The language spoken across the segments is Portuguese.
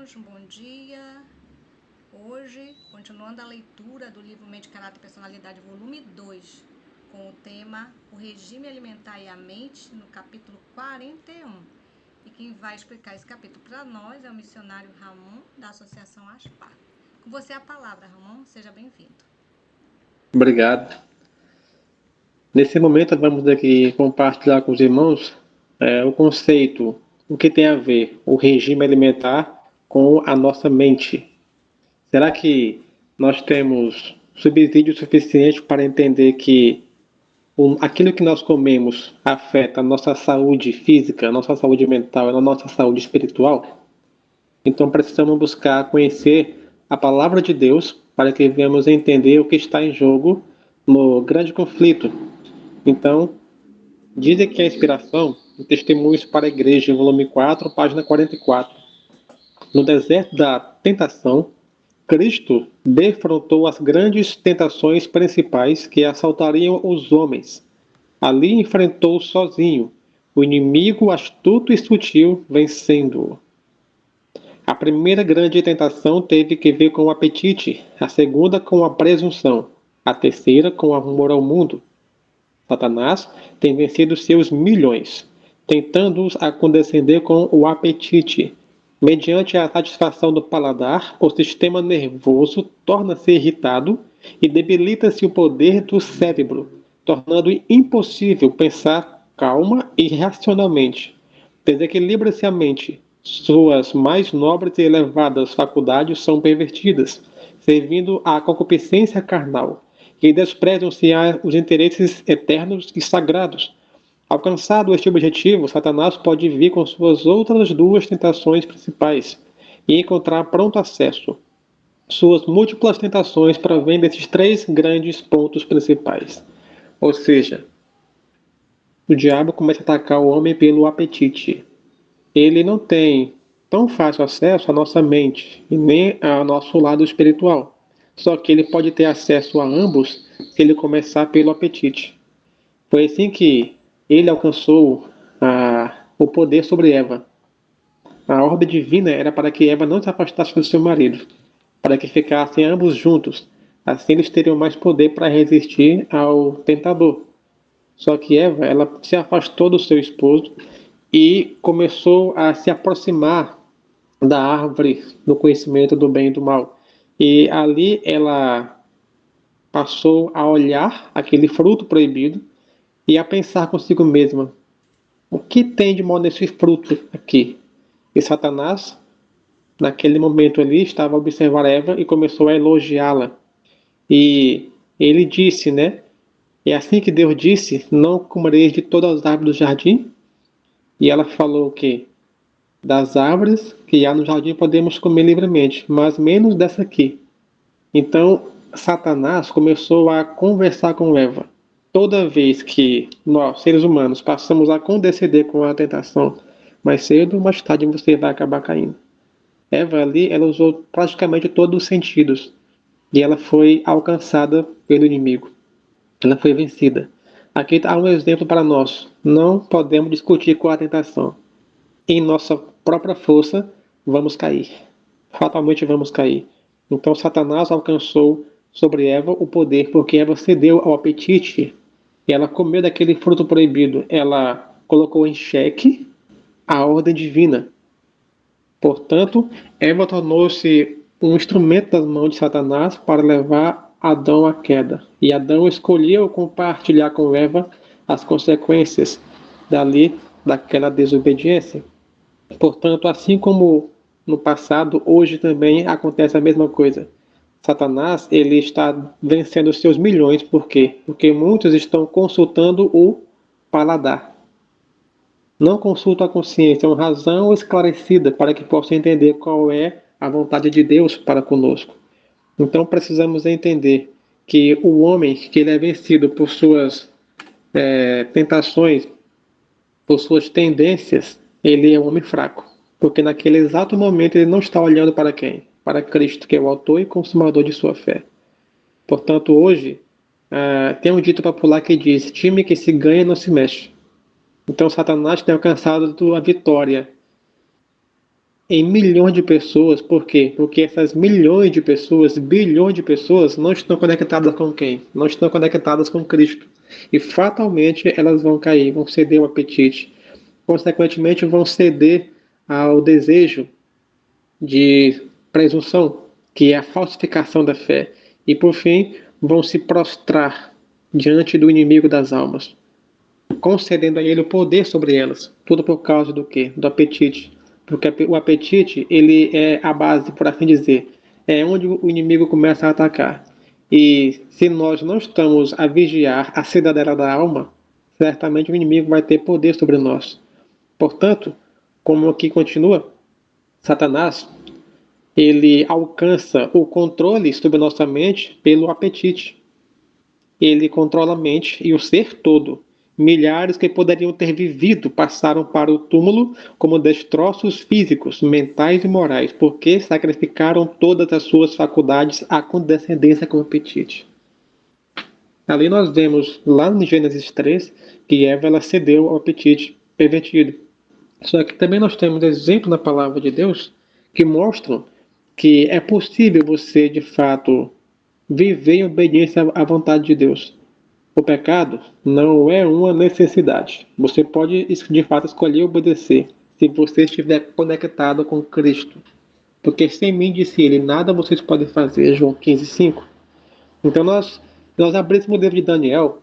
irmãos, bom dia. Hoje, continuando a leitura do livro Mente, Caráter e Personalidade, volume 2, com o tema O Regime Alimentar e a Mente, no capítulo 41. E quem vai explicar esse capítulo para nós é o missionário Ramon, da Associação Aspar. Com você a palavra, Ramon, seja bem-vindo. Obrigado. Nesse momento, vamos aqui compartilhar com os irmãos o conceito, o que tem a ver o regime alimentar com a nossa mente. Será que nós temos subsídio suficiente para entender que aquilo que nós comemos afeta a nossa saúde física, a nossa saúde mental e a nossa saúde espiritual? Então precisamos buscar conhecer a palavra de Deus para que venhamos entender o que está em jogo no grande conflito. Então, dizem que a inspiração em Testemunhos para a Igreja, volume 4, página 44. No deserto da tentação, Cristo defrontou as grandes tentações principais que assaltariam os homens. Ali enfrentou sozinho o inimigo astuto e sutil, vencendo-o. A primeira grande tentação teve que ver com o apetite, a segunda com a presunção, a terceira com o amor ao mundo. Satanás tem vencido seus milhões, tentando-os a condescender com o apetite. Mediante a satisfação do paladar, o sistema nervoso torna-se irritado e debilita-se o poder do cérebro, tornando impossível pensar calma e racionalmente. Desequilibra-se a mente. Suas mais nobres e elevadas faculdades são pervertidas, servindo à concupiscência carnal, e desprezam-se os interesses eternos e sagrados. Alcançado este objetivo, Satanás pode vir com suas outras duas tentações principais e encontrar pronto acesso. Suas múltiplas tentações provêm desses três grandes pontos principais. Ou seja, o diabo começa a atacar o homem pelo apetite. Ele não tem tão fácil acesso à nossa mente e nem ao nosso lado espiritual. Só que ele pode ter acesso a ambos se ele começar pelo apetite. Foi assim que ele alcançou o poder sobre Eva. A ordem divina era para que Eva não se afastasse do seu marido, para que ficassem ambos juntos. Assim eles teriam mais poder para resistir ao tentador. Só que Eva, ela se afastou do seu esposo e começou a se aproximar da árvore do conhecimento do bem e do mal. E ali ela passou a olhar aquele fruto proibido e a pensar consigo mesma: o que tem de mal nesse fruto aqui? E Satanás, naquele momento ali, estava a observar Eva e começou a elogiá-la. E ele disse, né? É assim que Deus disse: não comereis de todas as árvores do jardim? E ela falou que das árvores que há no jardim podemos comer livremente, mas menos dessa aqui. Então, Satanás começou a conversar com Eva. Toda vez que nós, seres humanos, passamos a condescender com a tentação, mais cedo ou mais tarde você vai acabar caindo. Eva ali, ela usou praticamente todos os sentidos e ela foi alcançada pelo inimigo. Ela foi vencida. Aqui há um exemplo para nós. Não podemos discutir com a tentação. Em nossa própria força, vamos cair. Fatalmente vamos cair. Então Satanás alcançou sobre Eva o poder, porque Eva cedeu ao apetite e ela comeu daquele fruto proibido. Ela colocou em xeque a ordem divina. Portanto, Eva tornou-se um instrumento das mãos de Satanás para levar Adão à queda. E Adão escolheu compartilhar com Eva as consequências daquela desobediência. Portanto, assim como no passado, hoje também acontece a mesma coisa. Satanás, ele está vencendo seus milhões, por quê? Porque muitos estão consultando o paladar. Não consultam a consciência, uma razão esclarecida para que possam entender qual é a vontade de Deus para conosco. Então precisamos entender que o homem, que ele é vencido por suas tentações, por suas tendências, ele é um homem fraco. Porque naquele exato momento ele não está olhando para quem? Para Cristo, que é o autor e consumador de sua fé. Portanto, hoje, tem um dito popular que diz: time que se ganha não se mexe. Então Satanás tem alcançado a vitória em milhões de pessoas. Por quê? Porque essas milhões de pessoas, bilhões de pessoas, não estão conectadas com quem? Não estão conectadas com Cristo. E fatalmente elas vão cair, vão ceder ao apetite. Consequentemente, vão ceder ao desejo de presunção, que é a falsificação da fé. E por fim, vão se prostrar diante do inimigo das almas, concedendo a ele o poder sobre elas. Tudo por causa do quê? Do apetite. Porque o apetite, ele é a base, por assim dizer. É onde o inimigo começa a atacar. E se nós não estamos a vigiar a cidadela da alma, certamente o inimigo vai ter poder sobre nós. Portanto, como aqui continua, Satanás, ele alcança o controle sobre nossa mente pelo apetite. Ele controla a mente e o ser todo. Milhares que poderiam ter vivido passaram para o túmulo como destroços físicos, mentais e morais, porque sacrificaram todas as suas faculdades à condescendência com o apetite. Ali nós vemos, lá em Gênesis 3, que Eva ela cedeu ao apetite pervertido. Só que também nós temos exemplos na palavra de Deus que mostram que é possível você, de fato, viver em obediência à vontade de Deus. O pecado não é uma necessidade. Você pode, de fato, escolher obedecer se você estiver conectado com Cristo. Porque sem mim, disse ele, nada vocês podem fazer. João 15:5. Então nós abrimos o livro de Daniel,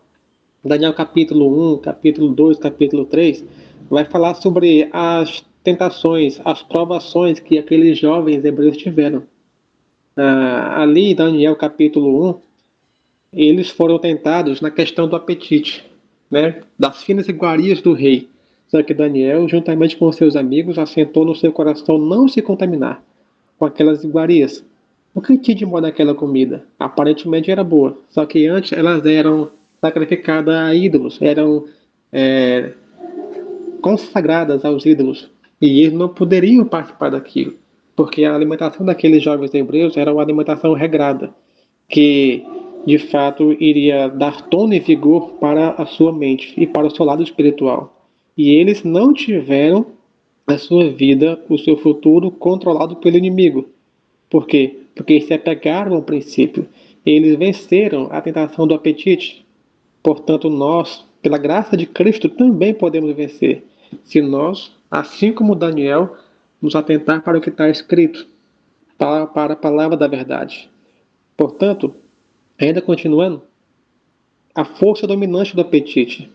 Daniel capítulo 1, capítulo 2, capítulo 3, vai falar sobre as tentações, as provações que aqueles jovens hebreus tiveram. Ali, Daniel capítulo 1, eles foram tentados na questão do apetite, né, das finas iguarias do rei. Só que Daniel, juntamente com seus amigos, assentou no seu coração não se contaminar com aquelas iguarias. O que tinha de bom naquela comida? Aparentemente era boa, só que antes elas eram sacrificadas a ídolos, eram consagradas aos ídolos, e eles não poderiam participar daquilo, porque a alimentação daqueles jovens hebreus era uma alimentação regrada, que de fato iria dar tono e vigor para a sua mente e para o seu lado espiritual. E eles não tiveram a sua vida, o seu futuro controlado pelo inimigo. Por quê? Porque se apegaram ao princípio. Eles venceram a tentação do apetite. Portanto, nós, pela graça de Cristo, também podemos vencer, se nós, assim como Daniel, nos atentar para o que está escrito, para a palavra da verdade. Portanto, ainda continuando, a força dominante do apetite.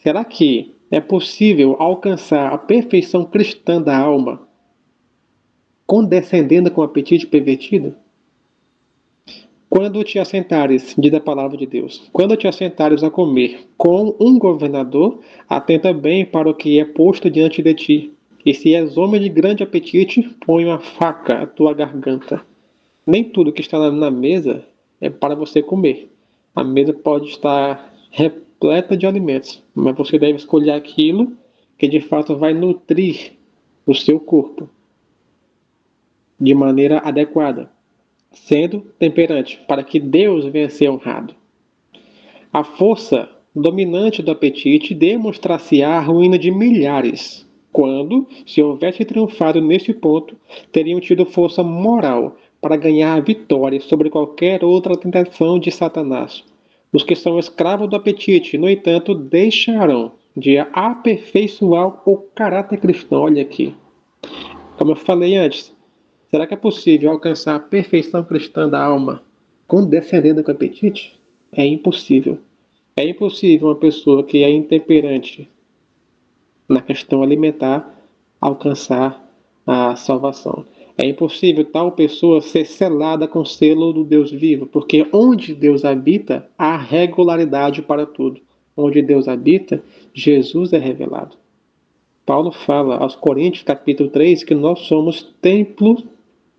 Será que é possível alcançar a perfeição cristã da alma condescendendo com o apetite pervertido? Quando te assentares, diz a palavra de Deus, quando te assentares a comer com um governador, atenta bem para o que é posto diante de ti. E se és homem de grande apetite, põe uma faca à tua garganta. Nem tudo que está na mesa é para você comer. A mesa pode estar repleta de alimentos, mas você deve escolher aquilo que de fato vai nutrir o seu corpo de maneira adequada, sendo temperante, para que Deus venha a ser honrado. A força dominante do apetite demonstrar-se-á a ruína de milhares, quando, se houvesse triunfado nesse ponto, teriam tido força moral para ganhar a vitória sobre qualquer outra tentação de Satanás. Os que são escravos do apetite, no entanto, deixarão de aperfeiçoar o caráter cristão. Olha aqui. Como eu falei antes, será que é possível alcançar a perfeição cristã da alma condescendendo com o apetite? É impossível. É impossível uma pessoa que é intemperante na questão alimentar alcançar a salvação. É impossível tal pessoa ser selada com o selo do Deus vivo, porque onde Deus habita, há regularidade para tudo. Onde Deus habita, Jesus é revelado. Paulo fala aos Coríntios, capítulo 3, que nós somos templo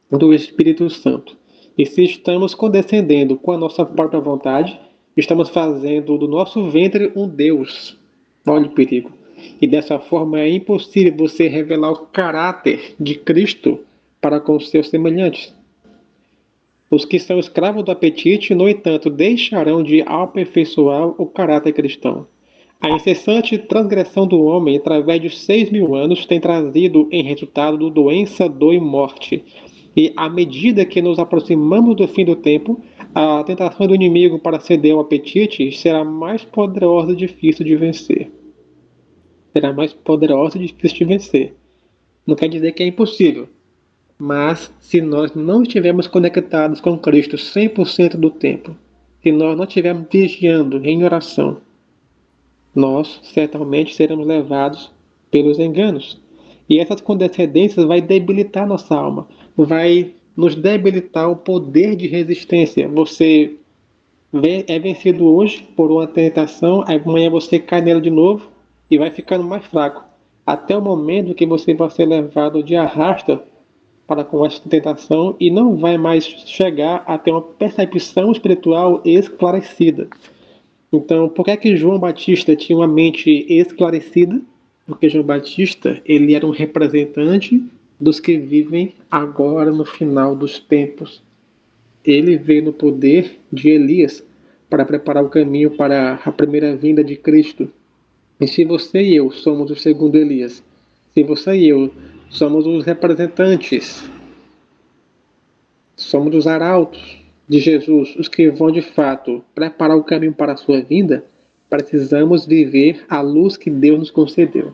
do Espírito Santo. E se estamos condescendendo com a nossa própria vontade, estamos fazendo do nosso ventre um Deus. Olha o perigo. E dessa forma é impossível você revelar o caráter de Cristo para com os seus semelhantes. Os que são escravos do apetite, no entanto, deixarão de aperfeiçoar o caráter cristão. A incessante transgressão do homem, através de 6.000 anos, tem trazido em resultado doença, dor e morte. E à medida que nos aproximamos do fim do tempo, a tentação do inimigo para ceder ao apetite será mais poderosa e difícil de vencer. Será mais poderosa e difícil de vencer. Não quer dizer que é impossível, mas se nós não estivermos conectados com Cristo 100% do tempo, se nós não estivermos vigiando em oração, nós certamente seremos levados pelos enganos. E essas condescendências vai debilitar nossa alma, vai nos debilitar o poder de resistência. Você é vencido hoje por uma tentação, amanhã você cai nela de novo e vai ficando mais fraco, até o momento que você vai ser levado de arrasta para com essa tentação e não vai mais chegar a ter uma percepção espiritual esclarecida. Então, por que é que João Batista tinha uma mente esclarecida? Porque João Batista, ele era um representante dos que vivem agora no final dos tempos. Ele veio no poder de Elias para preparar o caminho para a primeira vinda de Cristo. E se você e eu somos o segundo Elias, se você e eu somos os representantes, somos os arautos de Jesus, os que vão de fato preparar o caminho para a sua vinda, precisamos viver a luz que Deus nos concedeu.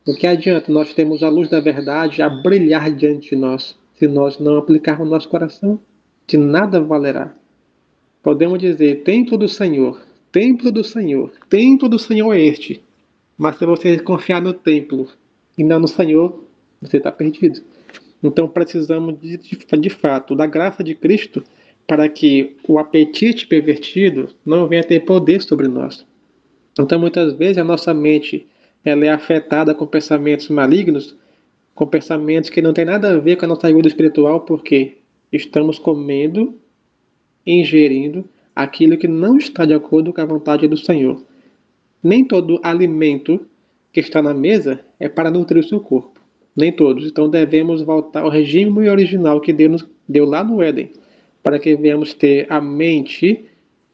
O que adianta nós termos a luz da verdade a brilhar diante de nós, se nós não aplicarmos no nosso coração? De nada valerá. Podemos dizer, templo do Senhor, templo do Senhor, templo do Senhor é este. Mas se você confiar no templo e não no Senhor, você está perdido. Então precisamos de fato da graça de Cristo para que o apetite pervertido não venha ter poder sobre nós. Então muitas vezes a nossa mente ela é afetada com pensamentos malignos, com pensamentos que não tem nada a ver com a nossa ajuda espiritual, porque estamos comendo, ingerindo aquilo que não está de acordo com a vontade do Senhor. Nem todo alimento que está na mesa é para nutrir o seu corpo. Nem todos. Então devemos voltar ao regime original que Deus nos deu lá no Éden, para que venhamos ter a mente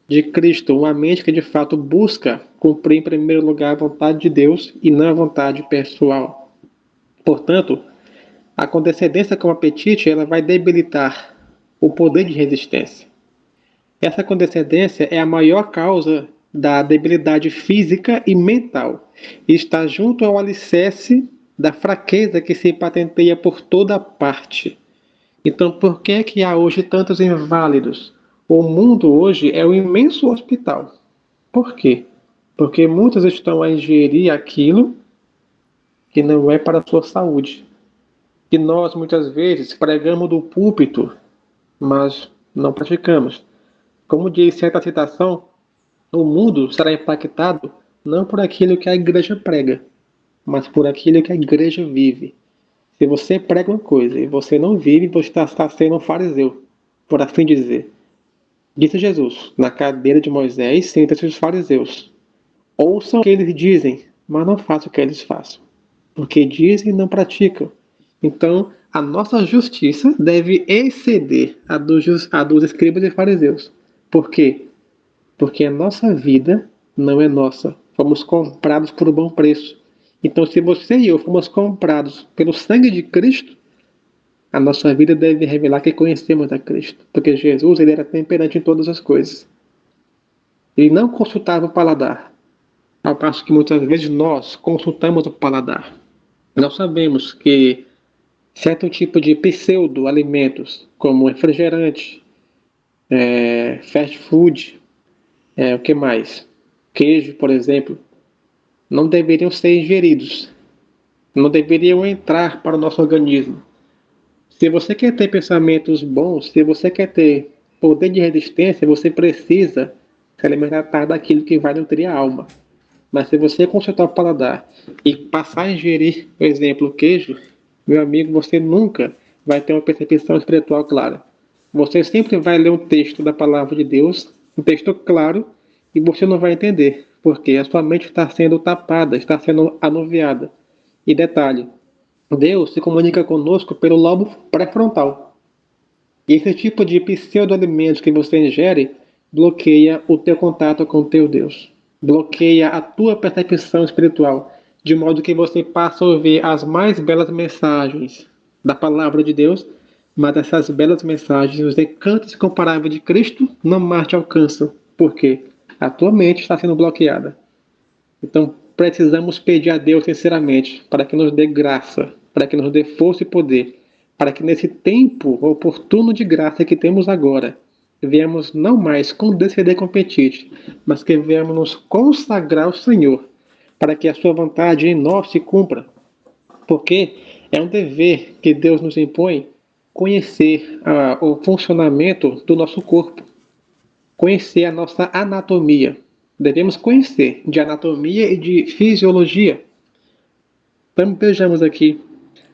de Cristo, uma mente que de fato busca cumprir em primeiro lugar a vontade de Deus e não a vontade pessoal. Portanto, a condescendência com o apetite ela vai debilitar o poder de resistência. Essa condescendência é a maior causa da debilidade física e mental e está junto ao alicerce da fraqueza que se patenteia por toda parte. Então, por que é que há hoje tantos inválidos? O mundo hoje é um imenso hospital. Por quê? Porque muitos estão a ingerir aquilo que não é para a sua saúde. E nós, muitas vezes, pregamos do púlpito, mas não praticamos. Como diz certa citação, o mundo será impactado não por aquilo que a igreja prega, mas por aquilo que a igreja vive. Se você prega uma coisa e você não vive, você está sendo um fariseu, por assim dizer. Disse Jesus, na cadeira de Moisés, senta-se os fariseus. Ouçam o que eles dizem, mas não façam o que eles façam. Porque dizem e não praticam. Então, a nossa justiça deve exceder a dos escribas e fariseus. Por quê? Porque a nossa vida não é nossa. Fomos comprados por um bom preço. Então, se você e eu fomos comprados pelo sangue de Cristo, a nossa vida deve revelar que conhecemos a Cristo. Porque Jesus ele era temperante em todas as coisas. Ele não consultava o paladar. Ao passo que muitas vezes nós consultamos o paladar. Nós sabemos que certo tipo de pseudo-alimentos, como refrigerante, fast food, o que mais? Queijo, por exemplo, não deveriam ser ingeridos. Não deveriam entrar para o nosso organismo. Se você quer ter pensamentos bons, se você quer ter poder de resistência, você precisa se alimentar daquilo que vai nutrir a alma. Mas se você consultar o paladar e passar a ingerir, por exemplo, o queijo, meu amigo, você nunca vai ter uma percepção espiritual clara. Você sempre vai ler um texto da palavra de Deus, um texto claro, e você não vai entender, porque a sua mente está sendo tapada, está sendo anuviada. E detalhe, Deus se comunica conosco pelo lobo pré-frontal. E esse tipo de pseudo-alimentos que você ingere bloqueia o teu contato com o teu Deus. bloqueia a tua percepção espiritual, de modo que você passa a ouvir as mais belas mensagens da palavra de Deus, mas essas belas mensagens, os encantos incomparáveis de Cristo, não mais te alcançam. Por quê? A tua mente está sendo bloqueada. Então, precisamos pedir a Deus sinceramente para que nos dê graça, para que nos dê força e poder, para que nesse tempo oportuno de graça que temos agora, venhamos não mais condescender com apetite, mas que venhamos nos consagrar ao Senhor, para que a sua vontade em nós se cumpra. Porque é um dever que Deus nos impõe conhecer o funcionamento do nosso corpo, conhecer a nossa anatomia. Devemos conhecer de anatomia e de fisiologia. Então, vejamos aqui.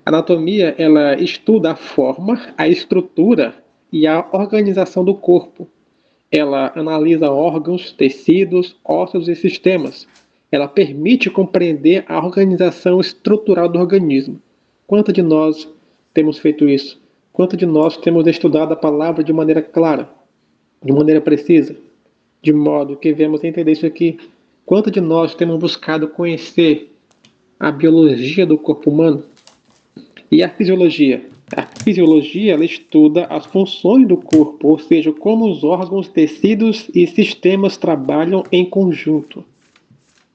A anatomia, ela estuda a forma, a estrutura e a organização do corpo. Ela analisa órgãos, tecidos, ossos e sistemas. Ela permite compreender a organização estrutural do organismo. Quanto de nós temos feito isso? Quanto de nós temos estudado a palavra de maneira clara, de maneira precisa, de modo que vemos entender isso aqui? Quanto de nós temos buscado conhecer a biologia do corpo humano? E a fisiologia? A fisiologia, ela estuda as funções do corpo, ou seja, como os órgãos, tecidos e sistemas trabalham em conjunto.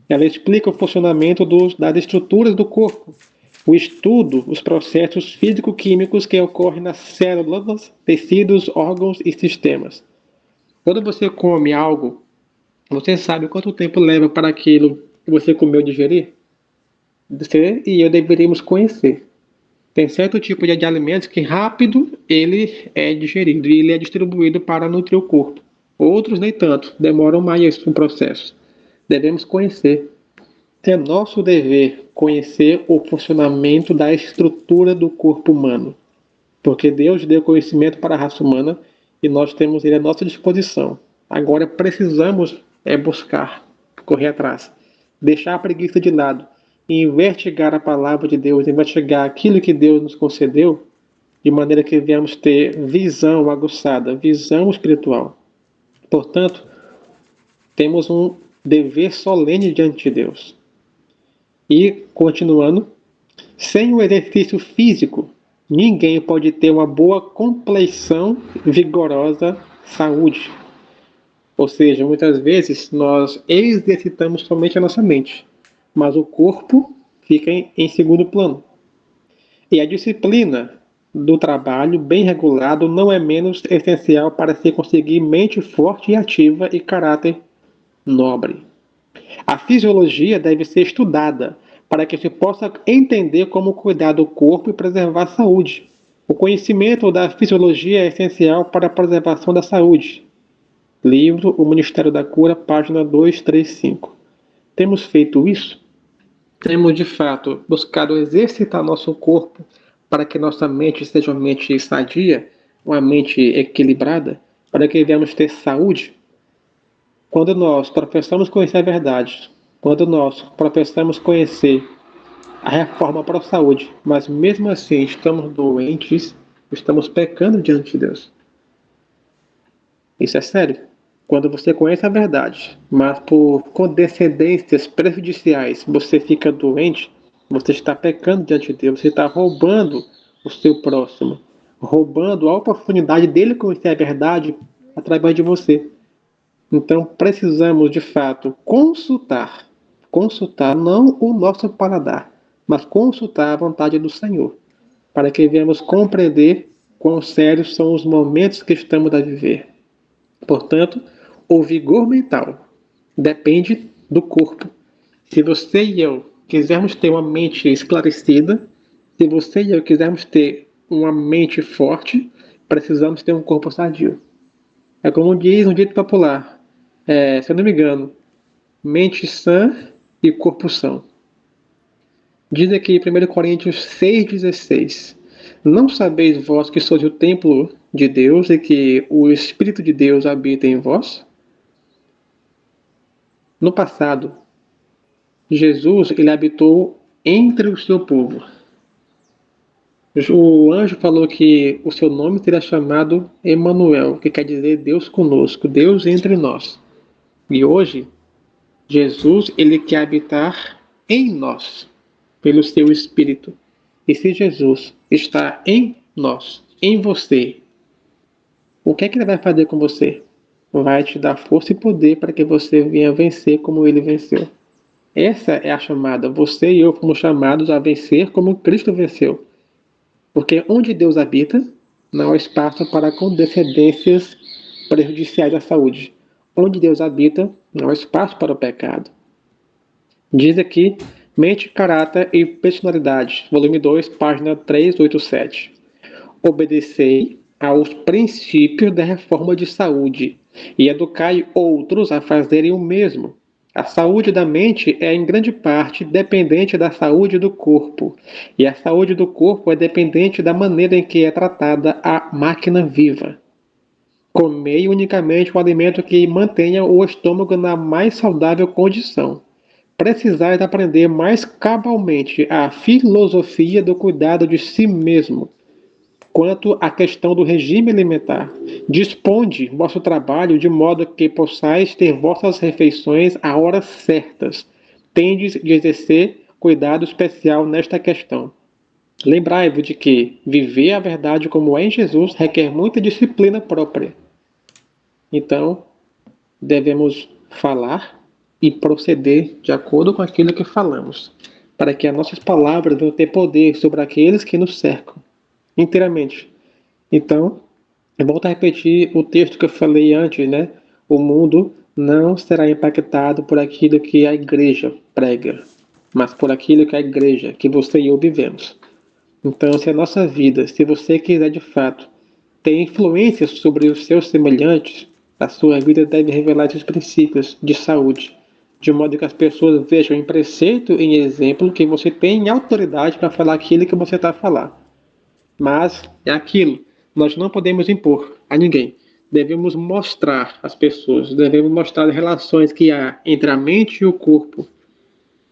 Ela explica o funcionamento das estruturas do corpo, o estudo, os processos físico-químicos que ocorrem nas células, tecidos, órgãos e sistemas. Quando você come algo, você sabe quanto tempo leva para aquilo que você comeu digerir? Você e eu deveríamos conhecer. Tem certo tipo de alimentos que rápido ele é digerido e ele é distribuído para nutrir o corpo. Outros nem tanto, demoram mais no processo. Devemos conhecer. É nosso dever conhecer o funcionamento da estrutura do corpo humano. Porque Deus deu conhecimento para a raça humana e nós temos ele à nossa disposição. Agora precisamos buscar, correr atrás, deixar a preguiça de lado e investigar a palavra de Deus, investigar aquilo que Deus nos concedeu, de maneira que venhamos ter visão aguçada, visão espiritual. Portanto, temos um dever solene diante de Deus. E, continuando, sem o exercício físico, ninguém pode ter uma boa compleição, vigorosa saúde. Ou seja, muitas vezes nós exercitamos somente a nossa mente, mas o corpo fica em segundo plano. E a disciplina do trabalho bem regulado não é menos essencial para se conseguir mente forte e ativa e caráter nobre. A fisiologia deve ser estudada para que se possa entender como cuidar do corpo e preservar a saúde. O conhecimento da fisiologia é essencial para a preservação da saúde. Livro O Ministério da Cura, página 235. Temos feito isso? Temos, de fato, buscado exercitar nosso corpo para que nossa mente seja uma mente sadia, uma mente equilibrada, para que venhamos ter saúde? Quando nós professamos conhecer a verdade, quando nós professamos conhecer a reforma para a saúde, mas mesmo assim estamos doentes, estamos pecando diante de Deus. Isso é sério. Quando você conhece a verdade, mas por condescendências prejudiciais você fica doente, você está pecando diante de Deus, você está roubando o seu próximo, roubando a oportunidade dele conhecer a verdade através de você. Então precisamos de fato consultar não o nosso paladar, mas consultar a vontade do Senhor, para que venhamos compreender quão sérios são os momentos que estamos a viver. Portanto, o vigor mental depende do corpo. Se você e eu quisermos ter uma mente esclarecida, se você e eu quisermos ter uma mente forte, precisamos ter um corpo sadio. É como diz um dito popular, se eu não me engano, mente sã e corpo são. Diz aqui em 1 Coríntios 6,16: Não sabeis vós que sois o templo de Deus e que o Espírito de Deus habita em vós? No passado, Jesus ele habitou entre o seu povo. O anjo falou que o seu nome será chamado Emanuel, que quer dizer Deus conosco, Deus entre nós. E hoje, Jesus, ele quer habitar em nós, pelo seu Espírito. E se Jesus está em nós, em você, o que é que ele vai fazer com você? Vai te dar força e poder para que você venha vencer como ele venceu. Essa é a chamada. Você e eu fomos chamados a vencer como Cristo venceu. Porque onde Deus habita, não há espaço para condescendências prejudiciais à saúde. Onde Deus habita, não há espaço para o pecado. Diz aqui, Mente, Caráter e Personalidade, volume 2, página 387. Obedecei aos princípios da reforma de saúde e educai outros a fazerem o mesmo. A saúde da mente é, em grande parte, dependente da saúde do corpo, e a saúde do corpo é dependente da maneira em que é tratada a máquina viva. Comei unicamente o alimento que mantenha o estômago na mais saudável condição. Precisais aprender mais cabalmente a filosofia do cuidado de si mesmo. Quanto à questão do regime alimentar, disponde vosso trabalho de modo que possais ter vossas refeições a horas certas. Tendes de exercer cuidado especial nesta questão. Lembrai-vos de que viver a verdade como é em Jesus requer muita disciplina própria. Então, devemos falar e proceder de acordo com aquilo que falamos, para que as nossas palavras venham ter poder sobre aqueles que nos cercam inteiramente. Então, eu volto a repetir o texto que eu falei antes, né? O mundo não será impactado por aquilo que a igreja prega, mas por aquilo que a igreja, que você e eu vivemos. Então, se a nossa vida, se você quiser de fato ter influência sobre os seus semelhantes, a sua vida deve revelar esses princípios de saúde, de modo que as pessoas vejam em preceito e em exemplo que você tem autoridade para falar aquilo que você está a falar. Mas é aquilo, nós não podemos impor a ninguém. Devemos mostrar às pessoas, devemos mostrar as relações que há entre a mente e o corpo.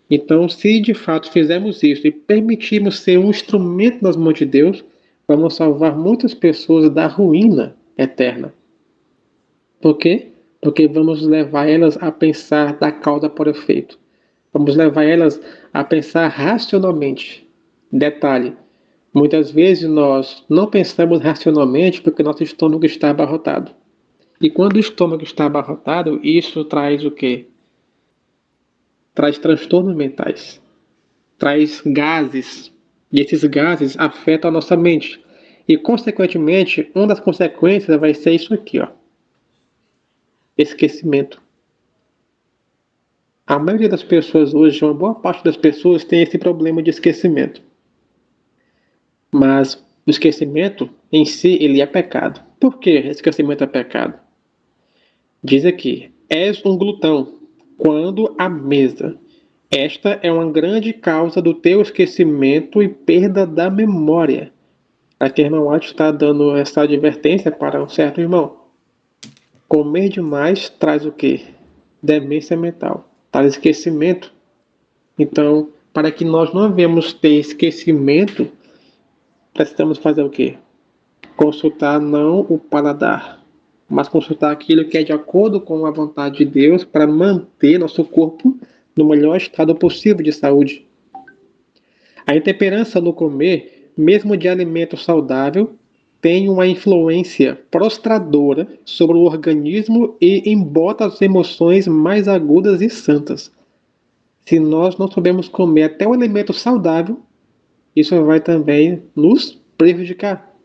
Então, se de fato fizermos isso e permitirmos ser um instrumento nas mãos de Deus, vamos salvar muitas pessoas da ruína eterna. Por quê? Porque vamos levar elas a pensar da causa para o efeito. Vamos levar elas a pensar racionalmente. Detalhe, muitas vezes nós não pensamos racionalmente porque nosso estômago está abarrotado. E quando o estômago está abarrotado, isso traz o quê? Traz transtornos mentais. Traz gases. E esses gases afetam a nossa mente. E, consequentemente, uma das consequências vai ser isso aqui, ó. Esquecimento. A maioria das pessoas hoje, uma boa parte das pessoas tem esse problema de esquecimento. Mas o esquecimento em si, ele é pecado. Por que esquecimento é pecado? Diz aqui, és um glutão quando à mesa. Esta é uma grande causa do teu esquecimento e perda da memória. Aqui a irmã White está dando essa advertência para um certo irmão. Comer demais traz o quê? Demência mental, traz esquecimento. Então, para que nós não venhamos ter esquecimento, precisamos fazer o quê? Consultar não o paladar, mas consultar aquilo que é de acordo com a vontade de Deus para manter nosso corpo no melhor estado possível de saúde. A intemperança no comer, mesmo de alimento saudável, tem uma influência prostradora sobre o organismo e embota as emoções mais agudas e santas. Se nós não soubermos comer até um alimento saudável, isso vai também nos prejudicar.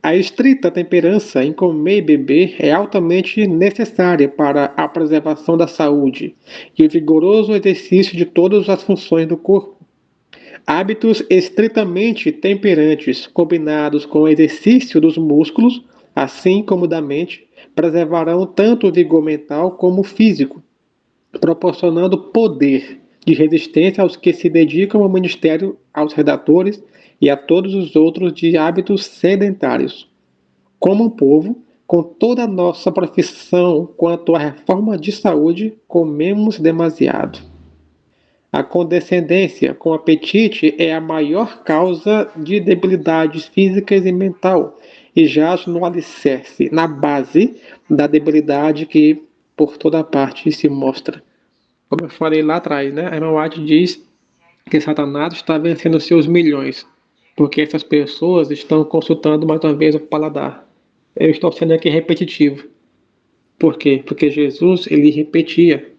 A estrita temperança em comer e beber é altamente necessária para a preservação da saúde e o vigoroso exercício de todas as funções do corpo. Hábitos estritamente temperantes, combinados com o exercício dos músculos, assim como da mente, preservarão tanto o vigor mental como o físico, proporcionando poder de resistência aos que se dedicam ao ministério, aos redatores e a todos os outros de hábitos sedentários. Como um povo, com toda a nossa profissão quanto à reforma de saúde, comemos demasiado. A condescendência com apetite é a maior causa de debilidades físicas e mental, e jaz no alicerce, na base da debilidade que por toda parte se mostra. Como eu falei lá atrás, né? A irmã White diz que Satanás está vencendo seus milhões, porque essas pessoas estão consultando mais uma vez o paladar. Eu estou sendo aqui repetitivo. Por quê? Porque Jesus, ele repetia.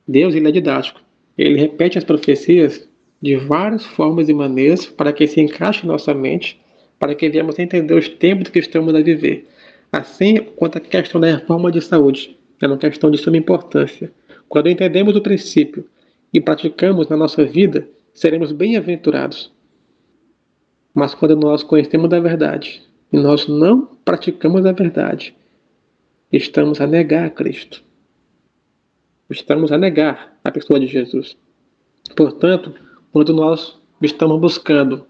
Deus, ele é didático. Ele repete as profecias de várias formas e maneiras para que se encaixe em nossa mente, para que venhamos a entender os tempos que estamos a viver. Assim quanto a questão da reforma de saúde, é uma questão de suma importância. Quando entendemos o princípio e praticamos na nossa vida, seremos bem-aventurados. Mas quando nós conhecemos a verdade e nós não praticamos a verdade, estamos a negar a Cristo. Estamos a negar a pessoa de Jesus. Portanto, quando nós estamos buscando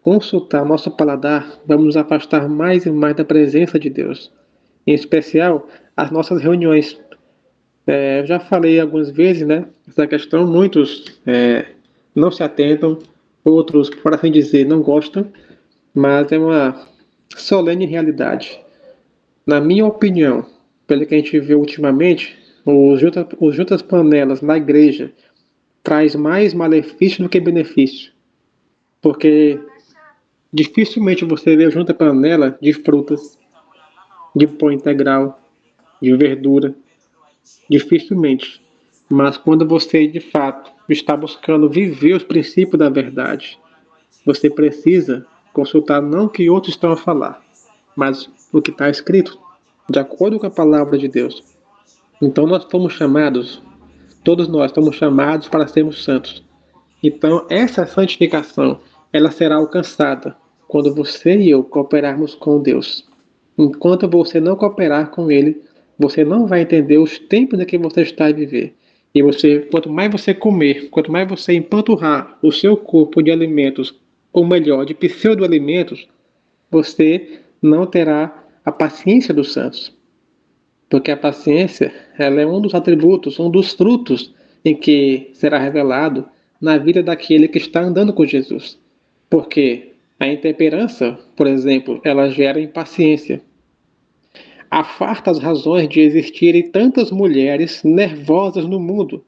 consultar nosso paladar, vamos nos afastar mais e mais da presença de Deus. Em especial, as nossas reuniões. Eu já falei algumas vezes, né? Essa questão, muitos não se atentam, outros, por assim dizer, não gostam, mas é uma solene realidade. Na minha opinião, pelo que a gente vê ultimamente, os juntas panelas na igreja traz mais malefício do que benefício. Porque dificilmente você vê junta panela de frutas, de pão integral, de verdura. Dificilmente. Mas quando você de fato está buscando viver os princípios da verdade, você precisa consultar não o que outros estão a falar, mas o que está escrito, de acordo com a palavra de Deus. Então nós fomos chamados, todos nós somos chamados para sermos santos. Então essa santificação, ela será alcançada quando você e eu cooperarmos com Deus. Enquanto você não cooperar com Ele, você não vai entender os tempos em que você está a viver. E você, quanto mais você comer, quanto mais você empanturrar o seu corpo de alimentos, ou melhor, de pseudo-alimentos, você não terá a paciência dos santos. Porque a paciência, ela é um dos atributos, um dos frutos em que será revelado na vida daquele que está andando com Jesus. Porque a intemperança, por exemplo, ela gera impaciência. Há fartas razões de existirem tantas mulheres nervosas no mundo,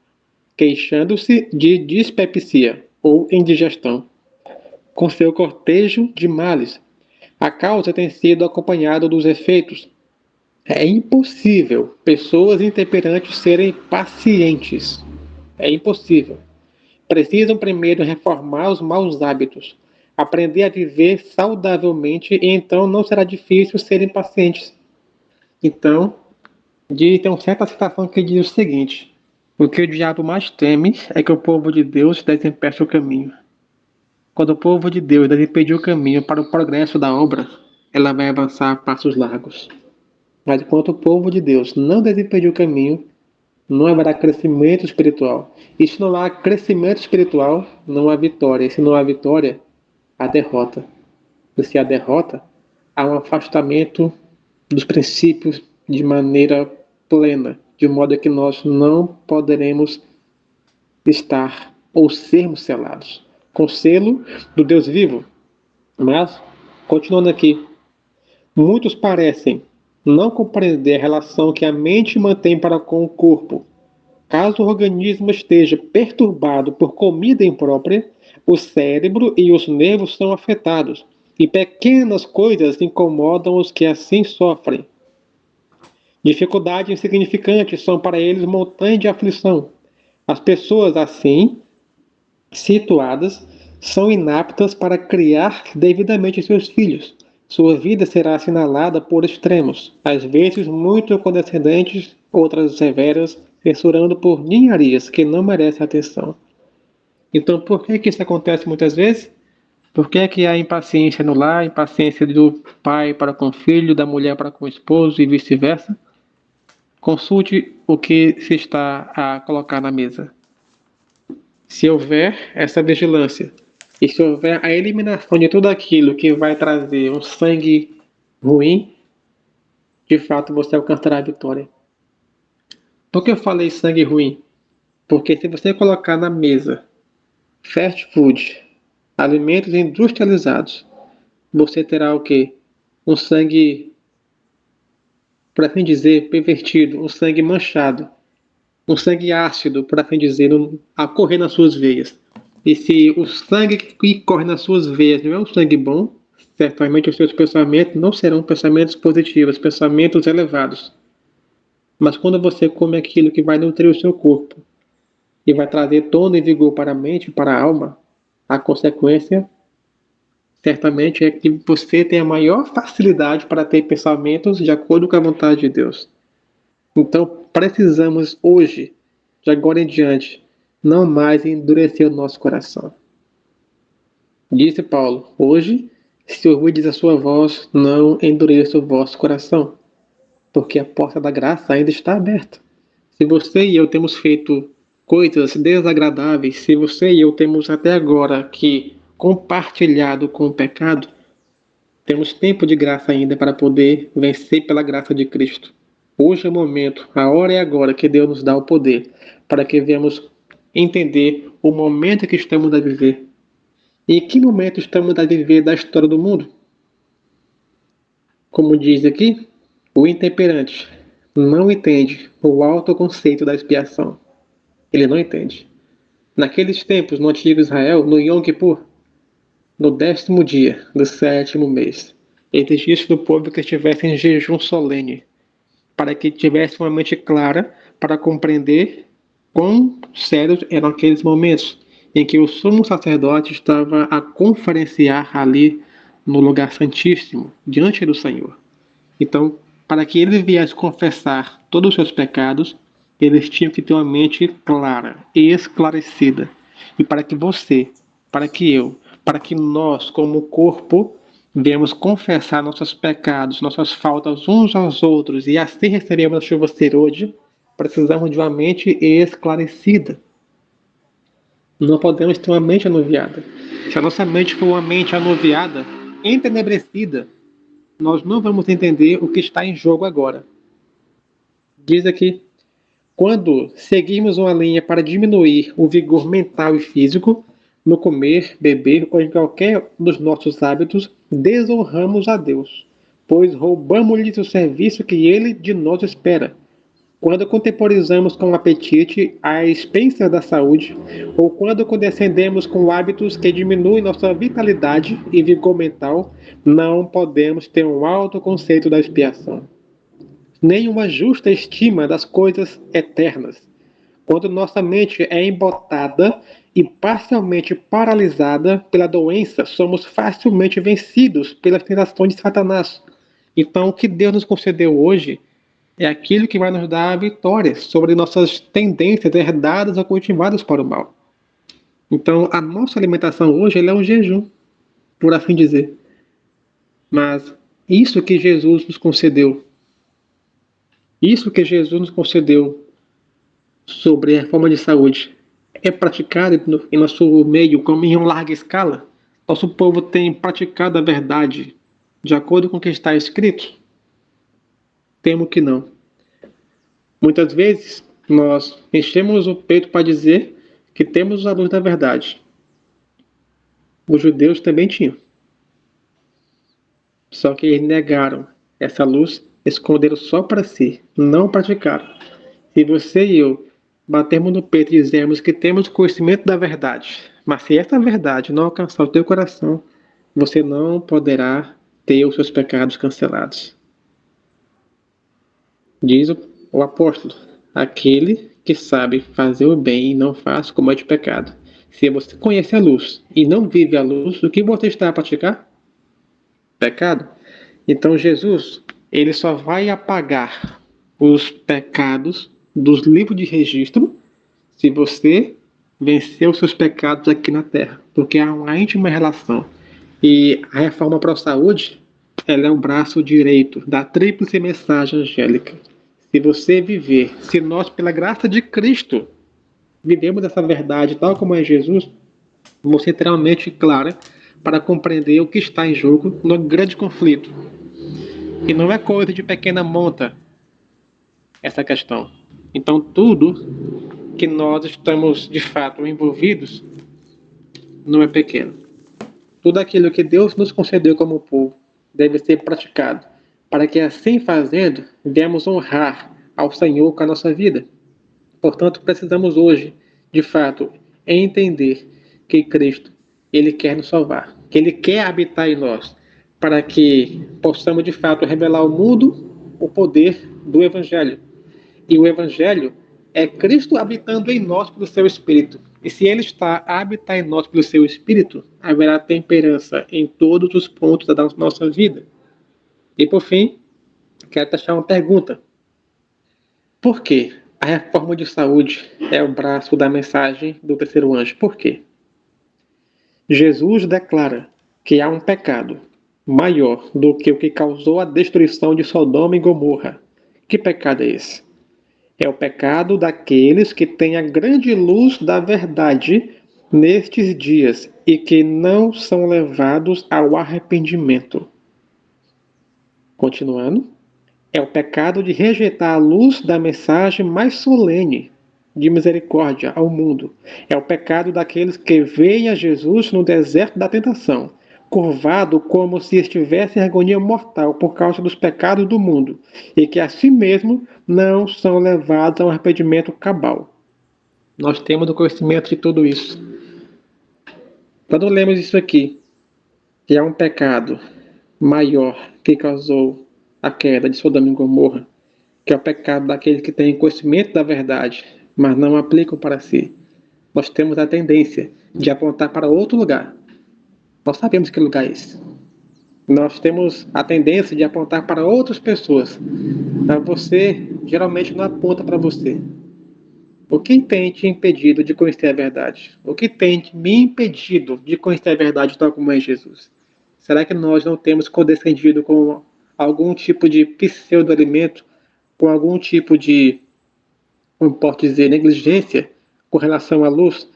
queixando-se de dispepsia ou indigestão, com seu cortejo de males. A causa tem sido acompanhada dos efeitos. É impossível pessoas intemperantes serem pacientes. É impossível. Precisam primeiro reformar os maus hábitos, aprender a viver saudavelmente e então não será difícil serem pacientes. Então, tem uma certa citação que diz o seguinte: o que o diabo mais teme é que o povo de Deus desempece o caminho. Quando o povo de Deus desimpedir o caminho para o progresso da obra, ela vai avançar a passos largos. Mas enquanto o povo de Deus não desimpedir o caminho, não haverá crescimento espiritual. E se não há crescimento espiritual, não há vitória. E se não há vitória, há derrota. E se há derrota, há um afastamento dos princípios de maneira plena, de modo que nós não poderemos estar ou sermos selados com o selo do Deus vivo. Mas, continuando aqui, muitos parecem não compreender a relação que a mente mantém para com o corpo. Caso o organismo esteja perturbado por comida imprópria, o cérebro e os nervos são afetados, e pequenas coisas incomodam os que assim sofrem. Dificuldades insignificantes são para eles montanha de aflição. As pessoas assim situadas são inaptas para criar devidamente seus filhos. Sua vida será assinalada por extremos, às vezes muito condescendentes, outras severas, censurando por ninharias que não merecem atenção. Então, por que isso acontece muitas vezes? Por que há impaciência no lar, impaciência do pai para com o filho, da mulher para com o esposo e vice-versa? Consulte o que se está a colocar na mesa. Se houver essa vigilância e se houver a eliminação de tudo aquilo que vai trazer um sangue ruim, de fato você alcançará a vitória. Por que eu falei sangue ruim? Porque se você colocar na mesa fast food, alimentos industrializados, você terá o quê? Um sangue, por assim dizer, pervertido, um sangue manchado. um sangue ácido, por assim dizer, a correr nas suas veias. E se o sangue que corre nas suas veias não é um sangue bom, certamente os seus pensamentos não serão pensamentos positivos, pensamentos elevados. Mas quando você come aquilo que vai nutrir o seu corpo e vai trazer tono e vigor para a mente e para a alma, a consequência certamente é que você tem a maior facilidade para ter pensamentos de acordo com a vontade de Deus. Então, precisamos hoje, de agora em diante, não mais endurecer o nosso coração. Disse Paulo: hoje, se ouvides a sua voz, não endureça o vosso coração, porque a porta da graça ainda está aberta. Se você e eu temos feito coisas desagradáveis, se você e eu temos até agora que compartilhado com o pecado, temos tempo de graça ainda para poder vencer pela graça de Cristo. Hoje é o momento, a hora é agora que Deus nos dá o poder para que venhamos entender o momento que estamos a viver. E que momento estamos a viver da história do mundo? Como diz aqui, o intemperante não entende o alto conceito da expiação. Ele não entende. Naqueles tempos, no antigo Israel, no Yom Kippur, no 10º dia do 7º mês, exigia-se do povo que estivesse em jejum solene, para que tivesse uma mente clara para compreender quão sérios eram aqueles momentos em que o sumo sacerdote estava a conferenciar ali no lugar santíssimo, diante do Senhor. Então, para que eles viessem confessar todos os seus pecados, eles tinham que ter uma mente clara e esclarecida. E para que você, para que eu, para que nós, como corpo, viemos confessar nossos pecados, nossas faltas uns aos outros e assim recebermos a chuva hoje, precisamos de uma mente esclarecida. Não podemos ter uma mente anuviada. Se a nossa mente for uma mente anuviada, entenebrecida, nós não vamos entender o que está em jogo agora. Diz aqui: quando seguimos uma linha para diminuir o vigor mental e físico, no comer, beber ou em qualquer dos nossos hábitos, desonramos a Deus, pois roubamos-lhe o serviço que Ele de nós espera. Quando contemporizamos com o apetite à expensas da saúde, ou quando condescendemos com hábitos que diminuem nossa vitalidade e vigor mental, não podemos ter um alto conceito da expiação, nem uma justa estima das coisas eternas. Quando nossa mente é embotada e parcialmente paralisada pela doença, somos facilmente vencidos pelas tentações de Satanás. Então, o que Deus nos concedeu hoje é aquilo que vai nos dar a vitória sobre nossas tendências herdadas ou cultivadas para o mal. Então, a nossa alimentação hoje é um jejum, por assim dizer. Mas isso que Jesus nos concedeu, sobre a reforma de saúde, é praticado em nosso meio como em uma larga escala? Nosso povo tem praticado a verdade de acordo com o que está escrito? Temo que não. Muitas vezes, nós enchemos o peito para dizer que temos a luz da verdade. Os judeus também tinham. Só que eles negaram essa luz, esconderam só para si, não praticaram. Se você e eu batermos no peito e dizermos que temos conhecimento da verdade, mas se essa verdade não alcançar o teu coração, você não poderá ter os seus pecados cancelados. Diz o apóstolo: aquele que sabe fazer o bem e não faz, comete pecado. Se você conhece a luz e não vive a luz, o que você está a praticar? Pecado. Então Jesus, ele só vai apagar os pecados dos livros de registro se você vencer os seus pecados aqui na Terra, porque há uma íntima relação. E a reforma para a saúde, ela é o braço direito da tríplice mensagem angélica. Se você viver, se nós, pela graça de Cristo, vivemos essa verdade tal como é Jesus, você terá uma mente clara para compreender o que está em jogo no grande conflito. E não é coisa de pequena monta essa questão. Então, tudo que nós estamos, de fato, envolvidos, não é pequeno. Tudo aquilo que Deus nos concedeu como povo deve ser praticado, para que assim fazendo, viemos honrar ao Senhor com a nossa vida. Portanto, precisamos hoje, de fato, entender que Cristo, Ele quer nos salvar, que Ele quer habitar em nós, para que possamos, de fato, revelar ao mundo o poder do Evangelho. E o Evangelho é Cristo habitando em nós pelo seu Espírito. E se Ele está a habitar em nós pelo seu Espírito, haverá temperança em todos os pontos da nossa vida. E por fim, quero deixar uma pergunta. Por quê? A reforma de saúde é o braço da mensagem do terceiro anjo. Por quê? Jesus declara que há um pecado maior do que o que causou a destruição de Sodoma e Gomorra. Que pecado é esse? É o pecado daqueles que têm a grande luz da verdade nestes dias e que não são levados ao arrependimento. Continuando, é o pecado de rejeitar a luz da mensagem mais solene de misericórdia ao mundo. É o pecado daqueles que veem a Jesus no deserto da tentação, curvado como se estivesse em agonia mortal por causa dos pecados do mundo, e que a si mesmo não são levados ao arrependimento cabal. Nós temos o conhecimento de tudo isso. Quando lemos isso aqui, que há um pecado maior que causou a queda de Sodoma e Gomorra, que é o pecado daqueles que têm conhecimento da verdade, mas não aplicam para si, nós temos a tendência de apontar para outro lugar. Nós sabemos que lugar é esse. Nós temos a tendência de apontar para outras pessoas. Mas você geralmente não aponta para você. O que tem te impedido de conhecer a verdade? O que tem me impedido de conhecer a verdade tal como é Jesus? Será que nós não temos condescendido com algum tipo de pseudo-alimento, com algum tipo de, como posso dizer, negligência com relação à luz,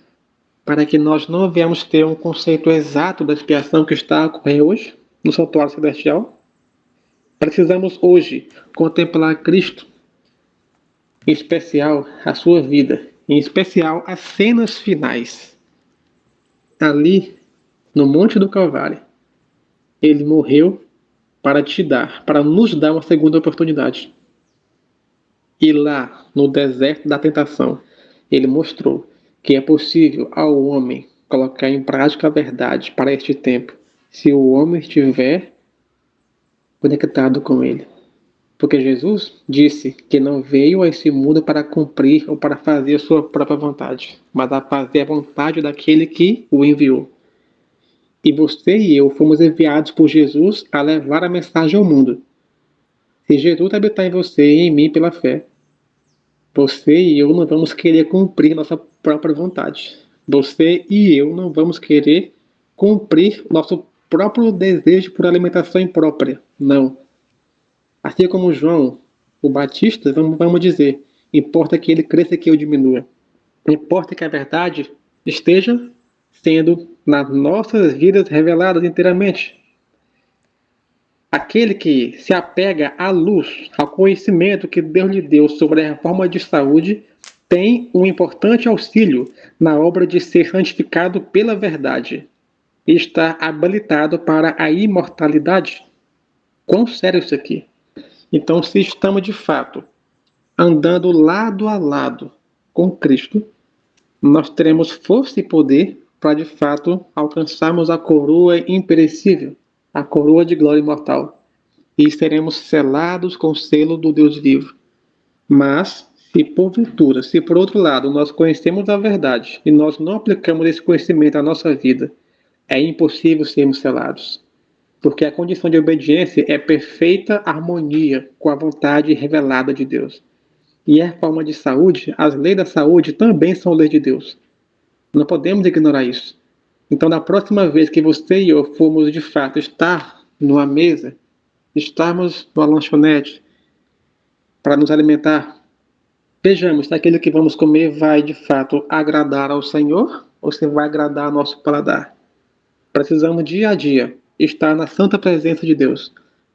para que nós não venhamos ter um conceito exato da expiação que está ocorrendo hoje no santuário celestial? Precisamos hoje contemplar Cristo, em especial a sua vida, em especial as cenas finais. Ali, no Monte do Calvário, ele morreu para te dar, para nos dar uma segunda oportunidade. E lá, no deserto da tentação, ele mostrou que é possível ao homem colocar em prática a verdade para este tempo, se o homem estiver conectado com ele. Porque Jesus disse que não veio a esse mundo para cumprir ou para fazer a sua própria vontade, mas a fazer a vontade daquele que o enviou. E você e eu fomos enviados por Jesus a levar a mensagem ao mundo. Se Jesus habitar em você e em mim pela fé, você e eu não vamos querer cumprir nossa própria vontade. Você e eu não vamos querer cumprir nosso próprio desejo por alimentação imprópria. Não. Assim como João, o Batista, vamos dizer, importa que ele cresça e que eu diminua. Importa que a verdade esteja sendo nas nossas vidas reveladas inteiramente. Aquele que se apega à luz, ao conhecimento que Deus lhe deu sobre a reforma de saúde, tem um importante auxílio na obra de ser santificado pela verdade e está habilitado para a imortalidade. Quão sério isso aqui? Então, se estamos de fato andando lado a lado com Cristo, nós teremos força e poder para de fato alcançarmos a coroa imperecível, a coroa de glória imortal, e seremos selados com o selo do Deus vivo. Mas, se porventura, se por outro lado nós conhecemos a verdade e nós não aplicamos esse conhecimento à nossa vida, é impossível sermos selados. Porque a condição de obediência é perfeita harmonia com a vontade revelada de Deus. E a forma de saúde, as leis da saúde também são leis de Deus. Não podemos ignorar isso. Então, na próxima vez que você e eu formos de fato estar numa mesa, estarmos numa lanchonete para nos alimentar, vejamos se aquilo que vamos comer vai de fato agradar ao Senhor ou se vai agradar ao nosso paladar. Precisamos dia a dia estar na santa presença de Deus.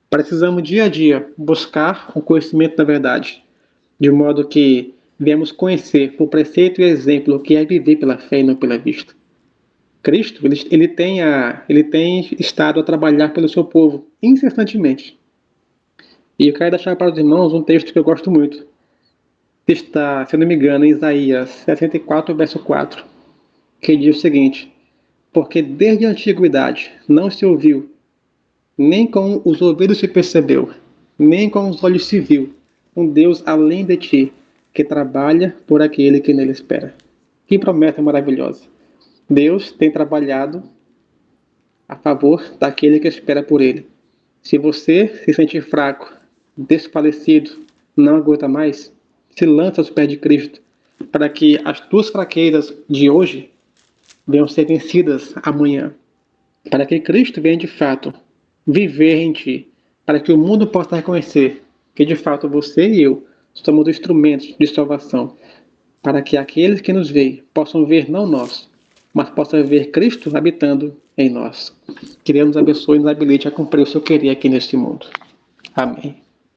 Precisamos dia a dia buscar o conhecimento da verdade, de modo que viemos conhecer por preceito e exemplo o que é viver pela fé e não pela vista. Cristo, ele tem estado a trabalhar pelo seu povo incessantemente. E eu quero deixar para os irmãos um texto que eu gosto muito. está, se eu não me engano, em Isaías 64, verso 4, que diz o seguinte: porque desde a antiguidade não se ouviu, nem com os ouvidos se percebeu, nem com os olhos se viu, um Deus além de ti, que trabalha por aquele que nele espera. Que promessa maravilhosa! Deus tem trabalhado a favor daquele que espera por ele. Se você se sentir fraco, desfalecido, não aguenta mais, se lança aos pés de Cristo, para que as tuas fraquezas de hoje venham ser vencidas amanhã, para que Cristo venha de fato viver em ti, para que o mundo possa reconhecer que de fato você e eu somos instrumentos de salvação, para que aqueles que nos veem possam ver não nós, mas possam ver Cristo habitando em nós. Que Deus nos abençoe e nos habilite a cumprir o seu querer aqui neste mundo. Amém.